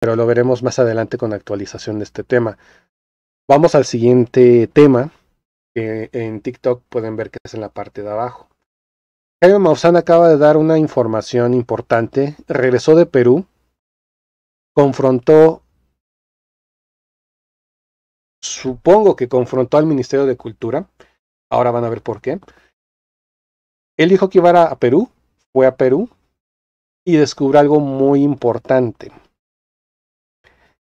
pero lo veremos más adelante con la actualización de este tema. Vamos al siguiente tema, que en TikTok pueden ver que es en la parte de abajo. Jaime Maussan acaba de dar una información importante. Regresó de Perú, supongo que confrontó al Ministerio de Cultura. Ahora van a ver por qué. Él dijo que iba a Perú, fue a Perú y descubrió algo muy importante,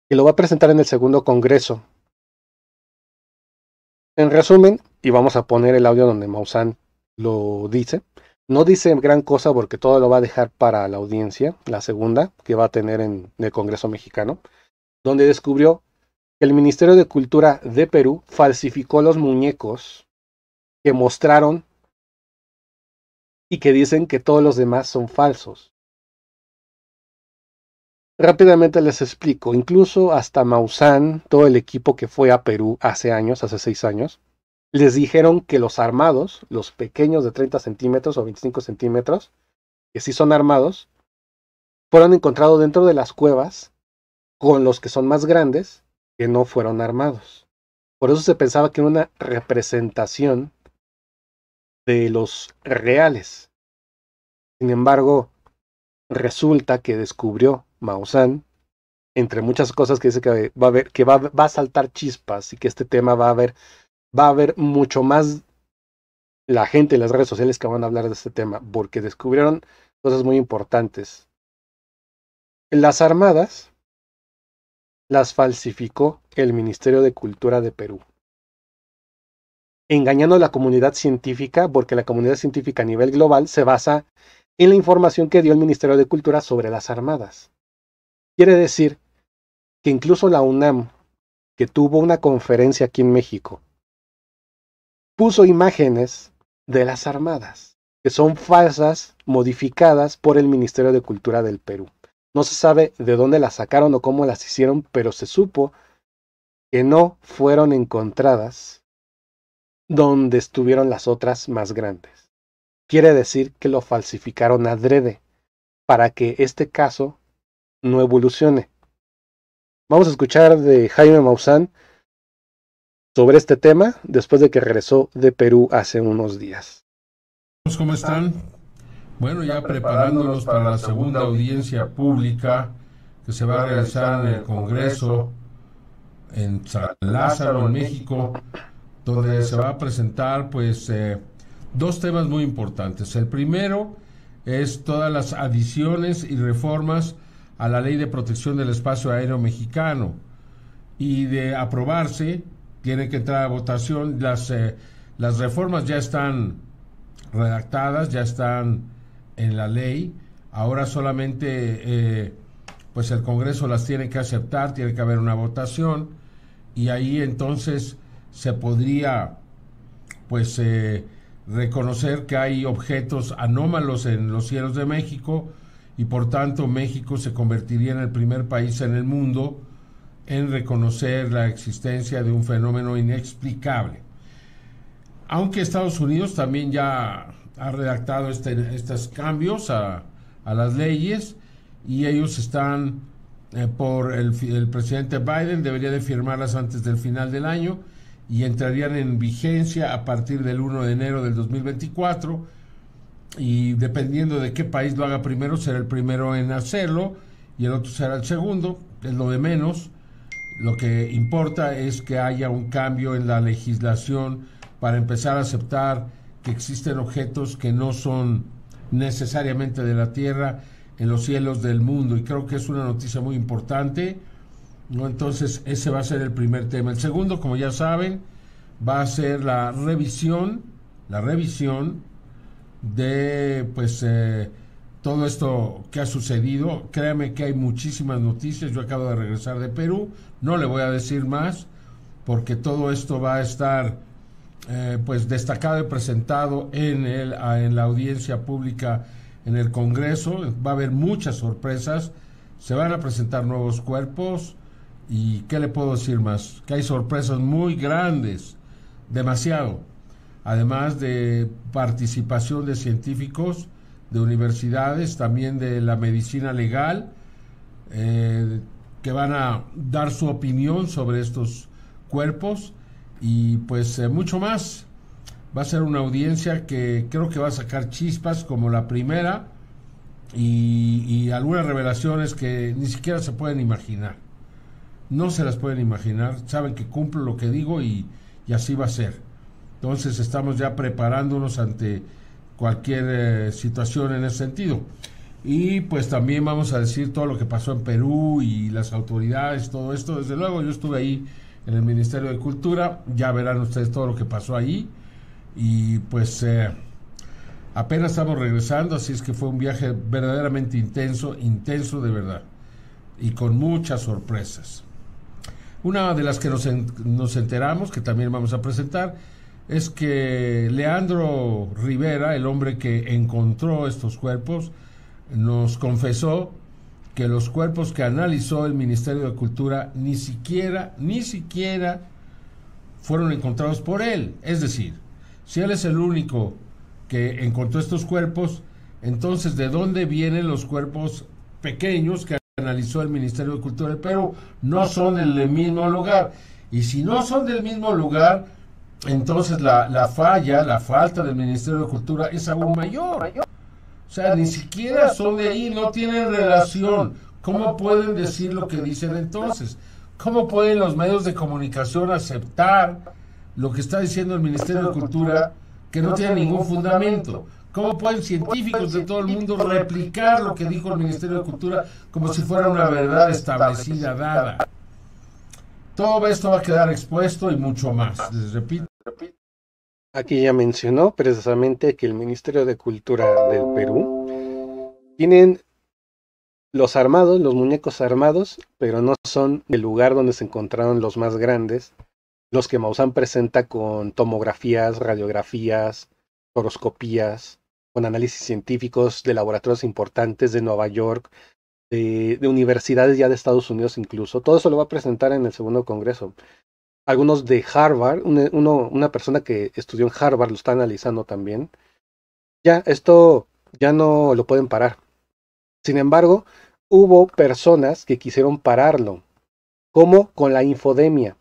que lo va a presentar en el segundo congreso. En resumen, y vamos a poner el audio donde Maussan lo dice. No dice gran cosa porque todo lo va a dejar para la audiencia, la segunda, que va a tener en el Congreso mexicano, donde descubrió que el Ministerio de Cultura de Perú falsificó los muñecos que mostraron y que dicen que todos los demás son falsos. Rápidamente les explico, incluso hasta Maussan, todo el equipo que fue a Perú hace 6 años, les dijeron que los armados, los pequeños de 30 centímetros o 25 centímetros, que sí son armados, fueron encontrados dentro de las cuevas con los que son más grandes, que no fueron armados. Por eso se pensaba que era una representación de los reales. Sin embargo, resulta que descubrió Maussan, entre muchas cosas, que dice que va a saltar chispas y que este tema va a haber mucho más la gente en las redes sociales que van a hablar de este tema, porque descubrieron cosas muy importantes. Las armadas las falsificó el Ministerio de Cultura de Perú, engañando a la comunidad científica, porque la comunidad científica a nivel global se basa en la información que dio el Ministerio de Cultura sobre las armadas. Quiere decir que incluso la UNAM, que tuvo una conferencia aquí en México, puso imágenes de las armadas, que son falsas, modificadas por el Ministerio de Cultura del Perú. No se sabe de dónde las sacaron o cómo las hicieron, pero se supo que no fueron encontradas donde estuvieron las otras más grandes. Quiere decir que lo falsificaron adrede para que este caso no evolucione. Vamos a escuchar de Jaime Maussan sobre este tema después de que regresó de Perú hace unos días. ¿Cómo están? Bueno, ya preparándonos para la segunda audiencia pública que se va a realizar en el Congreso en San Lázaro, en México, donde se va a presentar pues dos temas muy importantes. El primero es todas las adiciones y reformas a la Ley de Protección del Espacio Aéreo Mexicano, y de aprobarse tiene que entrar a votación. Las reformas ya están redactadas, ya están en la ley. Ahora solamente pues el Congreso las tiene que aceptar, tiene que haber una votación, y ahí entonces se podría pues reconocer que hay objetos anómalos en los cielos de México, y por tanto México se convertiría en el primer país en el mundo en reconocer la existencia de un fenómeno inexplicable. Aunque Estados Unidos también ya ha redactado estos cambios a las leyes, y ellos están por el presidente Biden debería de firmarlas antes del final del año, y entrarían en vigencia a partir del 1 de enero del 2024, y dependiendo de qué país lo haga primero, será el primero en hacerlo y el otro será el segundo. Es lo de menos. Lo que importa es que haya un cambio en la legislación para empezar a aceptar que existen objetos que no son necesariamente de la Tierra en los cielos del mundo, y creo que es una noticia muy importante, ¿no? Entonces ese va a ser el primer tema. El segundo, como ya saben, va a ser la revisión de pues todo esto que ha sucedido. Créame que hay muchísimas noticias. Yo acabo de regresar de Perú, no le voy a decir más porque todo esto va a estar pues destacado y presentado en la audiencia pública en el Congreso. Va a haber muchas sorpresas, se van a presentar nuevos cuerpos, y ¿qué le puedo decir más? Que hay sorpresas muy grandes, demasiado, además de participación de científicos, de universidades, también de la medicina legal, que van a dar su opinión sobre estos cuerpos y pues mucho más. Va a ser una audiencia que creo que va a sacar chispas como la primera y algunas revelaciones que ni siquiera se pueden imaginar. No se las pueden imaginar, saben que cumplo lo que digo y así va a ser. Entonces estamos ya preparándonos ante cualquier situación en ese sentido. Y pues también vamos a decir todo lo que pasó en Perú y las autoridades, todo esto. Desde luego yo estuve ahí en el Ministerio de Cultura, ya verán ustedes todo lo que pasó ahí. Y pues apenas estamos regresando, así es que fue un viaje verdaderamente intenso, intenso de verdad. Y con muchas sorpresas. Una de las que nos enteramos, que también vamos a presentar, es que Leandro Rivera, el hombre que encontró estos cuerpos, nos confesó que los cuerpos que analizó el Ministerio de Cultura ni siquiera fueron encontrados por él. Es decir, si él es el único que encontró estos cuerpos, entonces ¿de dónde vienen los cuerpos pequeños que analizó el Ministerio de Cultura del Perú? No son del mismo lugar. Y si no son del mismo lugar, entonces la falta del Ministerio de Cultura es aún mayor. O sea, ni siquiera son de ahí, no tienen relación. ¿Cómo pueden decir lo que dicen entonces? ¿Cómo pueden los medios de comunicación aceptar lo que está diciendo el Ministerio de Cultura que no tiene ningún fundamento? ¿Cómo pueden científicos de todo el mundo replicar lo que dijo el Ministerio de Cultura como si fuera una verdad establecida, dada? Todo esto va a quedar expuesto y mucho más. Les repito. Aquí ya mencionó precisamente que el Ministerio de Cultura del Perú tienen los armados, los muñecos armados, pero no son del lugar donde se encontraron los más grandes, los que Maussan presenta con tomografías, radiografías, horoscopías, con análisis científicos de laboratorios importantes de Nueva York, de universidades ya de Estados Unidos incluso. Todo eso lo va a presentar en el segundo congreso. Algunos de Harvard, una persona que estudió en Harvard lo está analizando también. Ya, esto ya no lo pueden parar. Sin embargo, hubo personas que quisieron pararlo, como con la infodemia,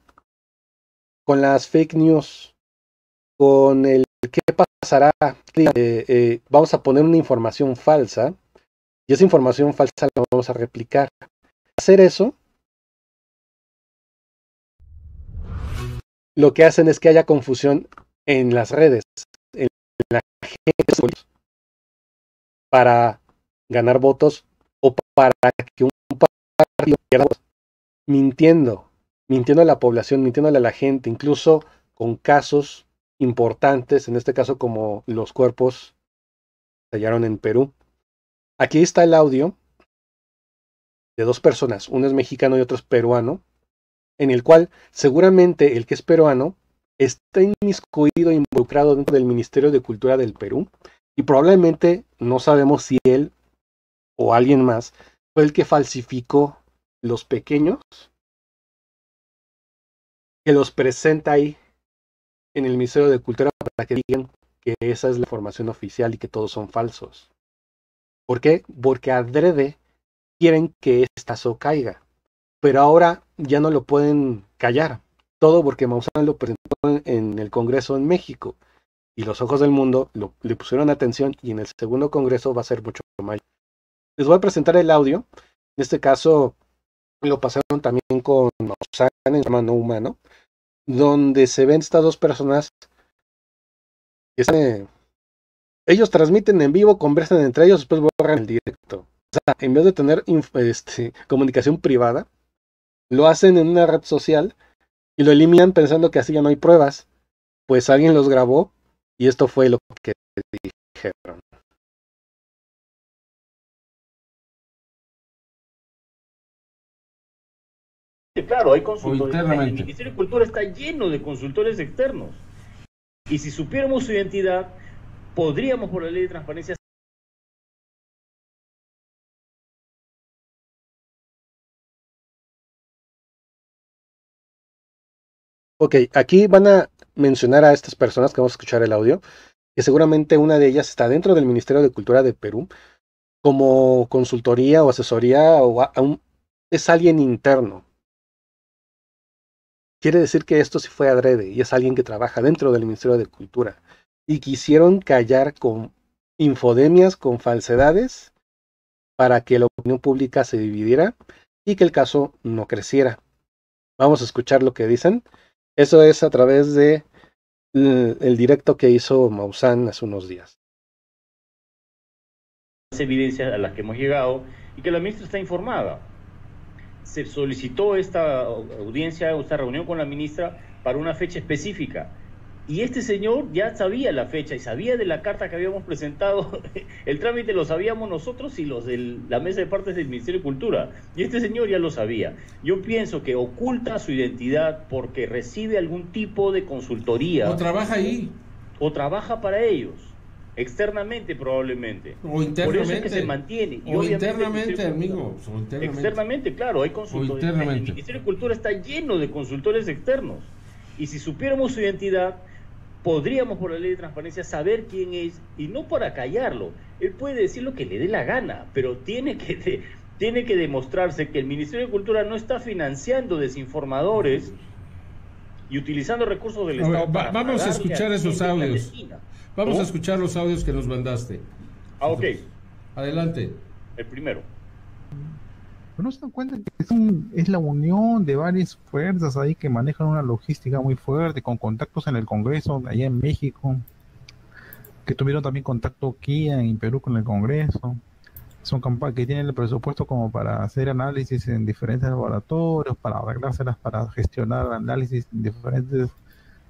con las fake news, con el qué pasará. Vamos a poner una información falsa y esa información falsa la vamos a replicar. Hacer eso, lo que hacen es que haya confusión en las redes, en la gente, para ganar votos o para que un partido pierda votos, mintiendo a la población, mintiéndole a la gente, incluso con casos importantes, en este caso como los cuerpos que se hallaron en Perú. Aquí está el audio de dos personas, uno es mexicano y otro es peruano, en el cual seguramente el que es peruano está inmiscuido, involucrado dentro del Ministerio de Cultura del Perú, y probablemente no sabemos si él o alguien más fue el que falsificó los pequeños, que los presenta ahí en el Ministerio de Cultura para que digan que esa es la información oficial y que todos son falsos. ¿Por qué? Porque adrede quieren que esta caso caiga. Pero ahora ya no lo pueden callar. Todo porque Maussan lo presentó en el Congreso en México. Y los ojos del mundo le pusieron atención y en el segundo Congreso va a ser mucho mayor. Les voy a presentar el audio. En este caso lo pasaron también con Maussan en Mano Humano, donde se ven estas dos personas que están, ellos transmiten en vivo, conversan entre ellos, después borran el directo. O sea, en vez de tener comunicación privada, lo hacen en una red social y lo eliminan pensando que así ya no hay pruebas. Pues alguien los grabó y esto fue lo que dijeron. Claro, hay consultores. El Ministerio de Cultura está lleno de consultores externos. Y si supiéramos su identidad, podríamos por la ley de transparencia. Ok, aquí van a mencionar a estas personas que vamos a escuchar el audio, que seguramente una de ellas está dentro del Ministerio de Cultura de Perú, como consultoría o asesoría o es alguien interno. Quiere decir que esto sí fue adrede y es alguien que trabaja dentro del Ministerio de Cultura. Y quisieron callar con infodemias, con falsedades, para que la opinión pública se dividiera y que el caso no creciera. Vamos a escuchar lo que dicen. Eso es a través de el directo que hizo Maussan hace unos días. Evidencias a las que hemos llegado y que la ministra está informada. Se solicitó esta audiencia, esta reunión con la ministra para una fecha específica. Y este señor ya sabía la fecha y sabía de la carta que habíamos presentado. El trámite lo sabíamos nosotros y los de la mesa de partes del Ministerio de Cultura. Y este señor ya lo sabía. Yo pienso que oculta su identidad porque recibe algún tipo de consultoría. O trabaja ahí. O trabaja para ellos. Externamente probablemente. O internamente. Por eso es que se mantiene. Y o internamente, amigos. Externamente, claro, hay consultores. El Ministerio de Cultura está lleno de consultores externos. Y si supiéramos su identidad, podríamos por la ley de transparencia saber quién es, y no para callarlo. Él puede decir lo que le dé la gana, pero tiene que demostrarse que el Ministerio de Cultura no está financiando desinformadores y utilizando recursos del Estado. Vamos a escuchar esos audios. Vamos a escuchar los audios que nos mandaste. Ok. Adelante. El primero. ¿No se dan cuenta que es la unión de varias fuerzas ahí que manejan una logística muy fuerte, con contactos en el Congreso, allá en México, que tuvieron también contacto aquí en Perú con el Congreso? Son campañas que tienen el presupuesto como para hacer análisis en diferentes laboratorios, para arreglárselas, para gestionar análisis en diferentes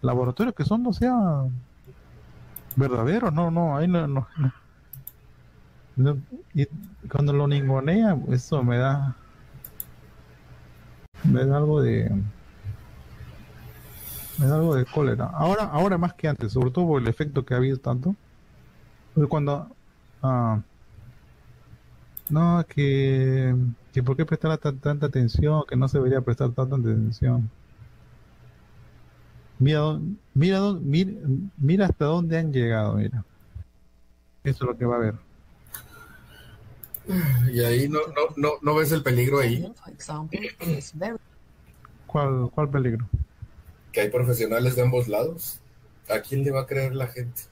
laboratorios que son, o sea, verdaderos. Ahí no. Y cuando lo ningunea, eso me da algo de cólera. Ahora más que antes, sobre todo por el efecto que ha habido tanto. Porque cuando que por qué prestar tanta atención, que no se debería prestar tanta atención. Mira hasta dónde han llegado, mira. Eso es lo que va a haber. Y ahí no ves el peligro ahí. ¿Cuál peligro? Que hay profesionales de ambos lados. ¿A quién le va a creer la gente?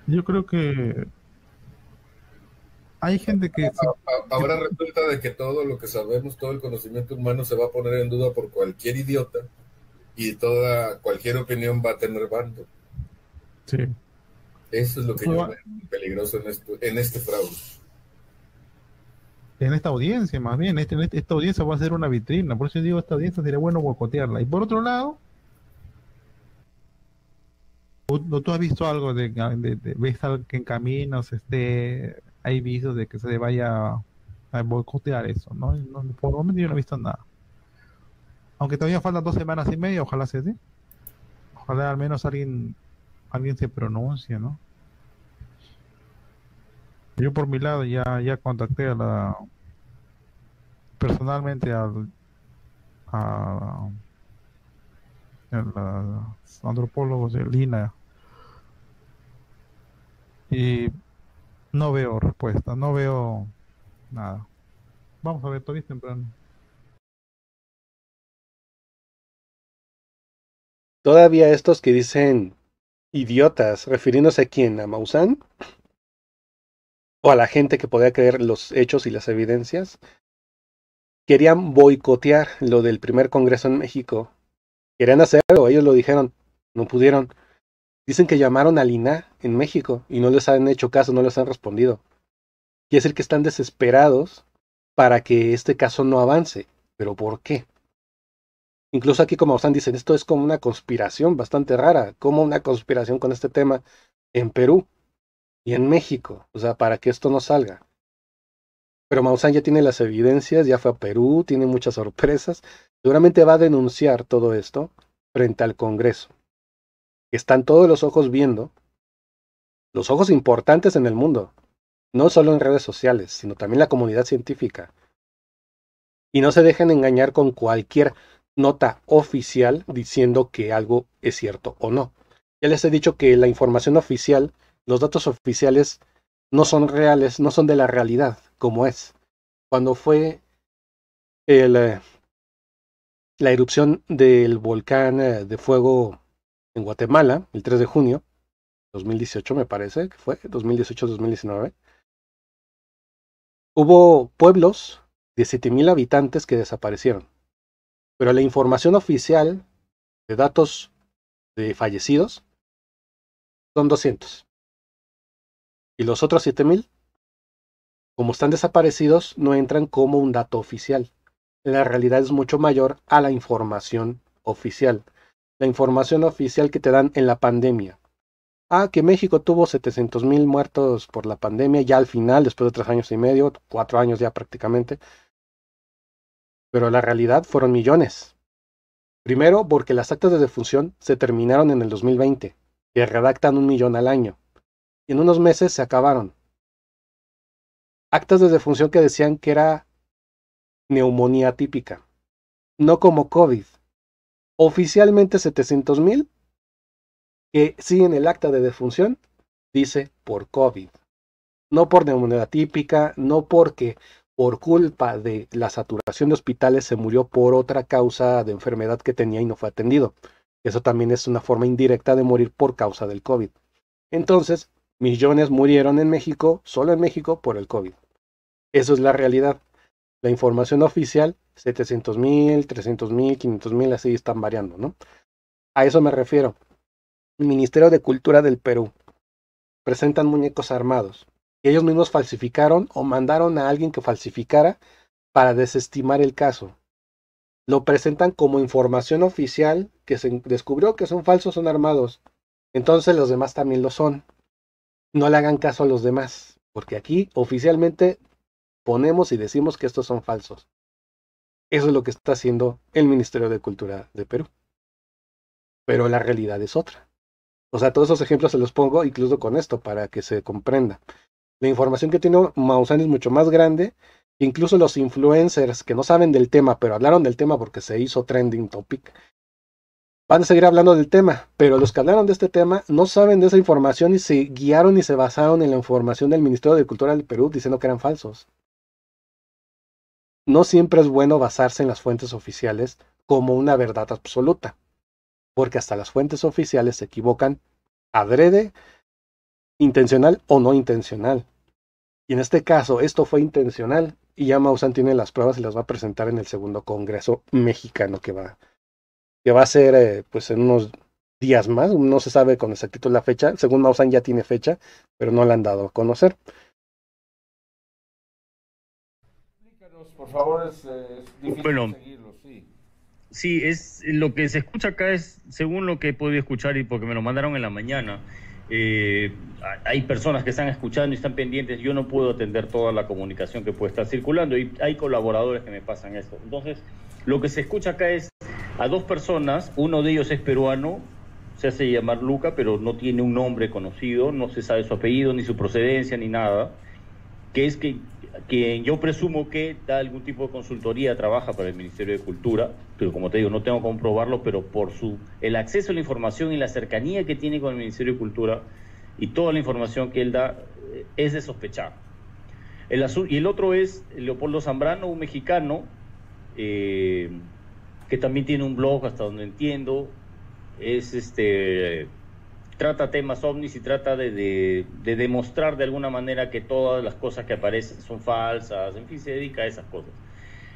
Yo creo que hay gente que... Ahora resulta de que todo lo que sabemos, todo el conocimiento humano se va a poner en duda por cualquier idiota y cualquier opinión va a tener bando. Sí. Eso es lo que yo veo peligroso en este fraude. En esta audiencia, más bien, esta audiencia va a ser una vitrina, por eso digo, esta audiencia sería bueno boicotearla. Y por otro lado, ¿tú has visto algo ves algo que en caminos hay visos de que se vaya a boicotear eso? ¿No? Por el momento yo no he visto nada. Aunque todavía faltan 2 semanas y media, ojalá sea así. Ojalá al menos alguien se pronuncie, ¿no? Yo por mi lado ya contacté personalmente a los antropólogos de Lina y no veo respuesta, no veo nada. Vamos a ver, todavía es temprano. Todavía estos que dicen idiotas, refiriéndose a quién, a Maussan, o a la gente que podía creer los hechos y las evidencias, querían boicotear lo del primer Congreso en México. Querían hacerlo, ellos lo dijeron, no pudieron. Dicen que llamaron al INAH en México y no les han hecho caso, no les han respondido. Quiere decir que están desesperados para que este caso no avance. ¿Pero por qué? Incluso aquí, como Maussan dicen, esto es como una conspiración bastante rara, como una conspiración con este tema en Perú y en México, o sea, para que esto no salga. Pero Maussan ya tiene las evidencias, ya fue a Perú, tiene muchas sorpresas, seguramente va a denunciar todo esto frente al Congreso. Están todos los ojos viendo, los ojos importantes en el mundo, no solo en redes sociales, sino también la comunidad científica. Y no se dejen engañar con cualquier nota oficial diciendo que algo es cierto o no. Ya les he dicho que la información oficial, los datos oficiales no son reales, no son de la realidad. como es. Cuando fue la erupción del volcán de fuego en Guatemala, el 3 de junio, 2018 me parece que fue, 2018-2019, hubo pueblos de 7,000 habitantes que desaparecieron. Pero la información oficial de datos de fallecidos son 200. Y los otros 7,000, como están desaparecidos, no entran como un dato oficial. La realidad es mucho mayor a la información oficial. La información oficial que te dan en la pandemia. Que México tuvo 700,000 muertos por la pandemia ya al final, después de 3 años y medio, 4 años ya prácticamente. Pero la realidad fueron millones. Primero, porque las actas de defunción se terminaron en el 2020, que redactan 1 millón al año. Y en unos meses se acabaron. Actas de defunción que decían que era neumonía típica, no como COVID. Oficialmente 700,000, que sí en el acta de defunción dice por COVID. No por neumonía típica, no porque por culpa de la saturación de hospitales se murió por otra causa de enfermedad que tenía y no fue atendido. Eso también es una forma indirecta de morir por causa del COVID. Entonces, millones murieron en México, solo en México, por el COVID. Eso es la realidad. La información oficial, 700,000, 300,000, 500,000, así están variando, ¿no? A eso me refiero. El Ministerio de Cultura del Perú presentan muñecos armados. Que ellos mismos falsificaron o mandaron a alguien que falsificara para desestimar el caso. Lo presentan como información oficial que se descubrió que son falsos, son armados. Entonces los demás también lo son. No le hagan caso a los demás, porque aquí oficialmente ponemos y decimos que estos son falsos. Eso es lo que está haciendo el Ministerio de Cultura de Perú. Pero la realidad es otra. O sea, todos esos ejemplos se los pongo incluso con esto para que se comprenda. La información que tiene Maussan es mucho más grande. Incluso los influencers que no saben del tema, pero hablaron del tema porque se hizo trending topic, van a seguir hablando del tema. Pero los que hablaron de este tema no saben de esa información y se guiaron y se basaron en la información del Ministerio de Cultura del Perú diciendo que eran falsos. No siempre es bueno basarse en las fuentes oficiales como una verdad absoluta, porque hasta las fuentes oficiales se equivocan adrede, intencional o no intencional. Y en este caso, esto fue intencional, y ya Maussan tiene las pruebas y las va a presentar en el segundo Congreso mexicano que va a ser pues en unos días más. No se sabe con exactitud la fecha. Según Maussan ya tiene fecha, pero no la han dado a conocer. Explícanos, por favor, es difícil seguirlo, sí. Sí, es lo que se escucha acá es, según lo que he podido escuchar y porque me lo mandaron en la mañana, hay personas que están escuchando y están pendientes. Yo no puedo atender toda la comunicación que puede estar circulando y hay colaboradores que me pasan esto. Entonces, lo que se escucha acá es a 2 personas, uno de ellos es peruano, se hace llamar Luca, pero no tiene un nombre conocido, no se sabe su apellido, ni su procedencia, ni nada, que es que yo presumo que da algún tipo de consultoría, trabaja para el Ministerio de Cultura, pero como te digo, no tengo que comprobarlo, pero por el acceso a la información y la cercanía que tiene con el Ministerio de Cultura y toda la información que él da, es de sospechar. Y el otro es Leopoldo Zambrano, un mexicano, que también tiene un blog, hasta donde entiendo, trata temas ovnis y trata de demostrar de alguna manera que todas las cosas que aparecen son falsas, en fin, se dedica a esas cosas.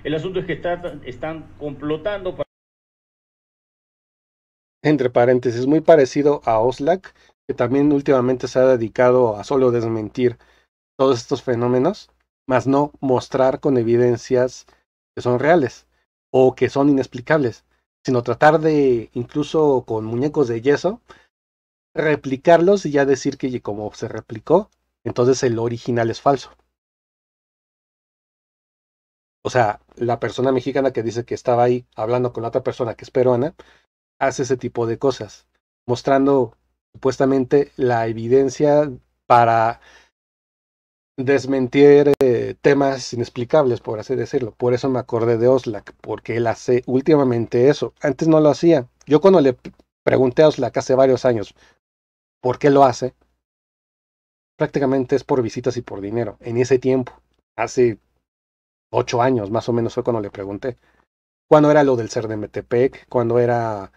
El asunto es que están complotando para... Entre paréntesis, muy parecido a Oxlack, que también últimamente se ha dedicado a solo desmentir todos estos fenómenos, más no mostrar con evidencias que son reales o que son inexplicables, sino tratar de, incluso con muñecos de yeso, replicarlos y ya decir que como se replicó, entonces el original es falso. O sea, la persona mexicana que dice que estaba ahí hablando con la otra persona que es peruana, hace ese tipo de cosas, mostrando supuestamente la evidencia para desmentir temas inexplicables, por así decirlo. Por eso me acordé de Oxlack, porque él hace últimamente eso. Antes no lo hacía. Yo cuando le pregunté a Oxlack hace varios años por qué lo hace, prácticamente es por visitas y por dinero, en ese tiempo. hace 8 años más o menos fue cuando le pregunté. Cuando era lo del CERN-Metepec, cuando era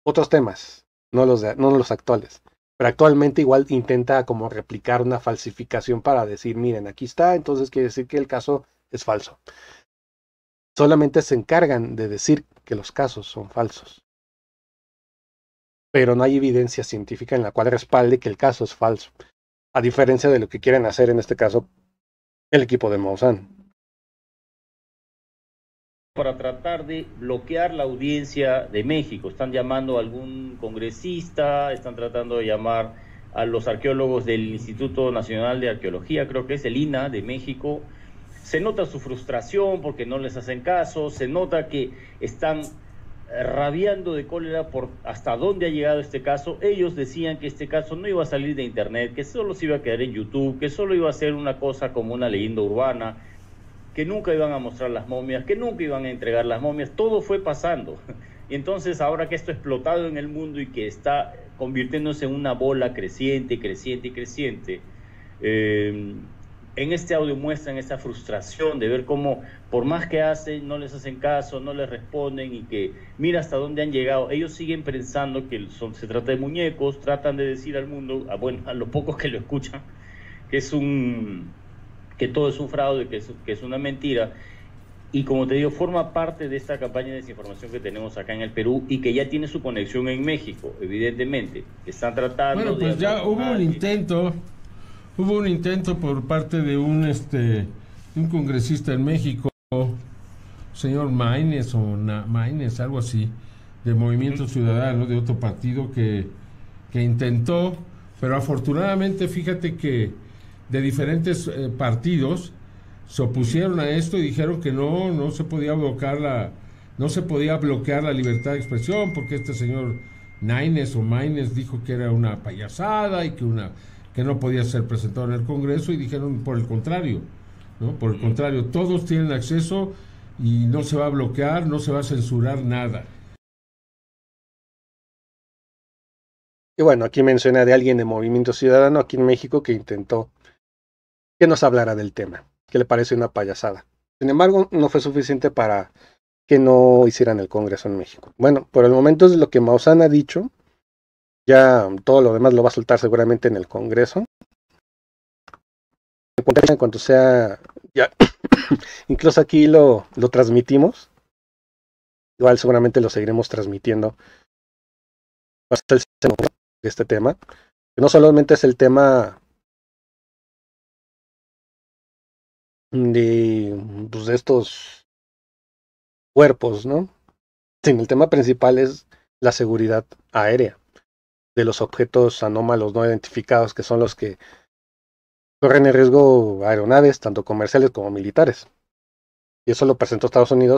otros temas, no los actuales. Pero actualmente igual intenta como replicar una falsificación para decir, miren, aquí está, entonces quiere decir que el caso es falso. Solamente se encargan de decir que los casos son falsos. Pero no hay evidencia científica en la cual respalde que el caso es falso. A diferencia de lo que quieren hacer en este caso el equipo de Maussan. Para tratar de bloquear la audiencia de México. Están llamando a algún congresista, están tratando de llamar a los arqueólogos del Instituto Nacional de Arqueología, creo que es el INAH de México. Se nota su frustración porque no les hacen caso, se nota que están rabiando de cólera por hasta dónde ha llegado este caso. Ellos decían que este caso no iba a salir de internet, que solo se iba a quedar en YouTube, que solo iba a ser una cosa como una leyenda urbana, que nunca iban a mostrar las momias, que nunca iban a entregar las momias. Todo fue pasando. Y entonces ahora que esto ha explotado en el mundo y que está convirtiéndose en una bola creciente, creciente y creciente, en este audio muestran esa frustración de ver cómo por más que hacen, no les hacen caso, no les responden y que mira hasta dónde han llegado. Ellos siguen pensando que se trata de muñecos, tratan de decir al mundo, a los pocos que lo escuchan, que todo es un fraude, que es una mentira. Y como te digo, forma parte de esta campaña de desinformación que tenemos acá en el Perú y que ya tiene su conexión en México, evidentemente. Están tratando bueno, pues ya hubo un intento por parte de un congresista en México, señor Maínez Maínez, algo así, de Movimiento Ciudadano, de otro partido que intentó, pero afortunadamente fíjate que de diferentes partidos se opusieron a esto y dijeron que no se podía bloquear la libertad de expresión porque este señor Maínez dijo que era una payasada y que no podía ser presentado en el Congreso, y dijeron por el contrario, ¿no? Por el contrario, todos tienen acceso y no se va a bloquear, no se va a censurar nada. Y bueno, aquí menciona de alguien de Movimiento Ciudadano aquí en México que intentó que nos hablara del tema, que le parece una payasada. Sin embargo, no fue suficiente para que no hicieran el Congreso en México. Bueno, por el momento es lo que Maussan ha dicho. Ya todo lo demás lo va a soltar seguramente en el Congreso. En cuanto sea, ya, incluso aquí lo transmitimos. Igual seguramente lo seguiremos transmitiendo. Hasta el de este tema. Que no solamente es el tema de estos cuerpos, ¿no? Sino el tema principal es la seguridad aérea de los objetos anómalos no identificados, que son los que corren en riesgo aeronaves, tanto comerciales como militares. Y eso lo presentó Estados Unidos